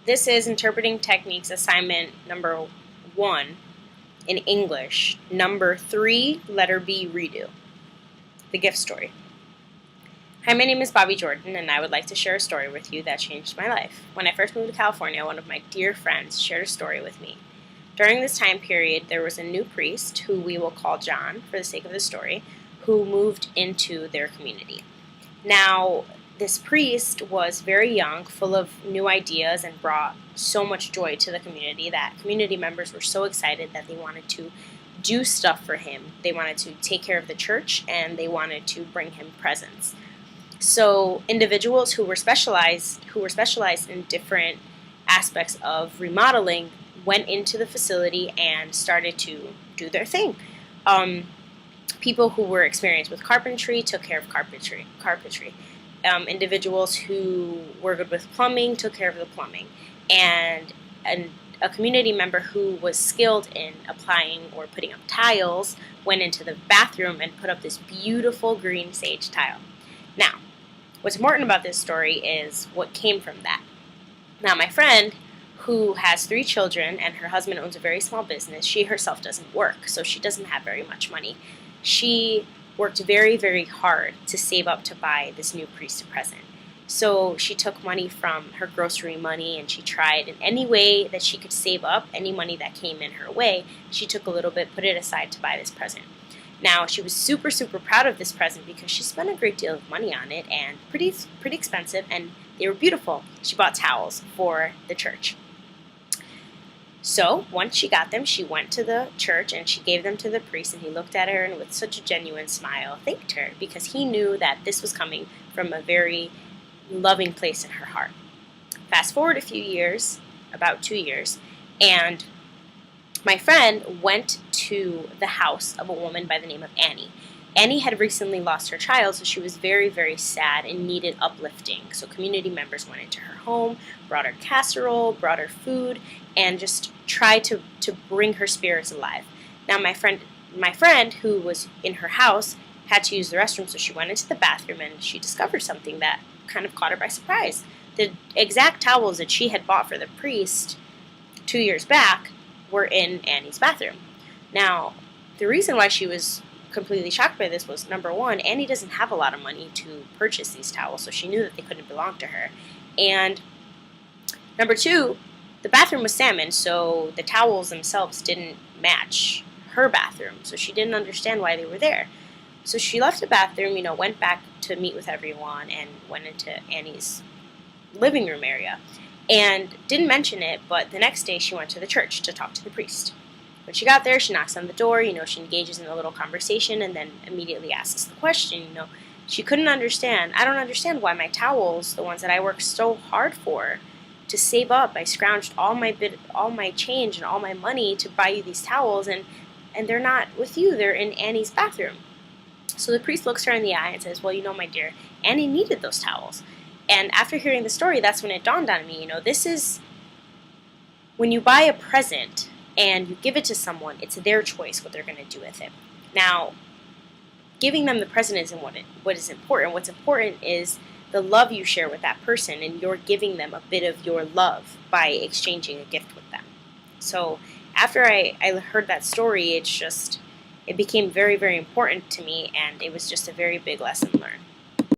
This is Interpreting Techniques assignment number 1 in English, number 3, letter B, redo. The gift story. Hi, my name is Bobby Jordan, and I would like to share a story with you that changed my life. When I first moved to California, one of my dear friends shared a story with me. During this time period, there was a new priest, who we will call John for the sake of the story, who moved into their community. Now, this priest was very young, full of new ideas, and brought so much joy to the community that community members were so excited that they wanted to do stuff for him. They wanted to take care of the church, and they wanted to bring him presents. So individuals who were specialized in different aspects of remodeling went into the facility and started to do their thing. People who were experienced with carpentry took care of carpentry. Individuals who were good with plumbing took care of the plumbing. And a community member who was skilled in applying or putting up tiles went into the bathroom and put up this beautiful green sage tile. Now, what's important about this story is what came from that. Now, my friend, who has 3 children and her husband owns a very small business, she herself doesn't work, so she doesn't have very much money. She worked very, very hard to save up to buy this new priest a present. So she took money from her grocery money, and she tried in any way that she could save up any money that came in her way. She took a little bit, put it aside to buy this present. Now, she was super, super proud of this present because she spent a great deal of money on it, and pretty expensive, and they were beautiful. She bought towels for the church. So once she got them, she went to the church and she gave them to the priest, and he looked at her and with such a genuine smile thanked her because he knew that this was coming from a very loving place in her heart. Fast forward a few years, about 2 years, and my friend went to the house of a woman by the name of Annie. Annie had recently lost her child, so she was very, very sad and needed uplifting. So community members went into her home, brought her casserole, brought her food, and just tried to bring her spirits alive. Now, my friend, who was in her house, had to use the restroom, so she went into the bathroom and she discovered something that kind of caught her by surprise. The exact towels that she had bought for the priest 2 years back were in Annie's bathroom. Now, the reason why she was completely shocked by this was, number 1, Annie doesn't have a lot of money to purchase these towels, so she knew that they couldn't belong to her. And number 2, the bathroom was salmon, so the towels themselves didn't match her bathroom, so she didn't understand why they were there. So she left the bathroom, went back to meet with everyone, and went into Annie's living room area. And didn't mention it, but the next day she went to the church to talk to the priest. When she got there, she knocks on the door, she engages in a little conversation, and then immediately asks the question, she couldn't understand. I don't understand why my towels, the ones that I worked so hard for to save up, I scrounged all my change and all my money to buy you these towels, and they're not with you, they're in Annie's bathroom. So the priest looks her in the eye and says, well, my dear, Annie needed those towels. And after hearing the story, that's when it dawned on me, this is, when you buy a present and you give it to someone, it's their choice what they're going to do with it. Now, giving them the present isn't what is important. What's important is the love you share with that person, and you're giving them a bit of your love by exchanging a gift with them. So after I heard that story, it became very, very important to me, and it was just a very big lesson learned.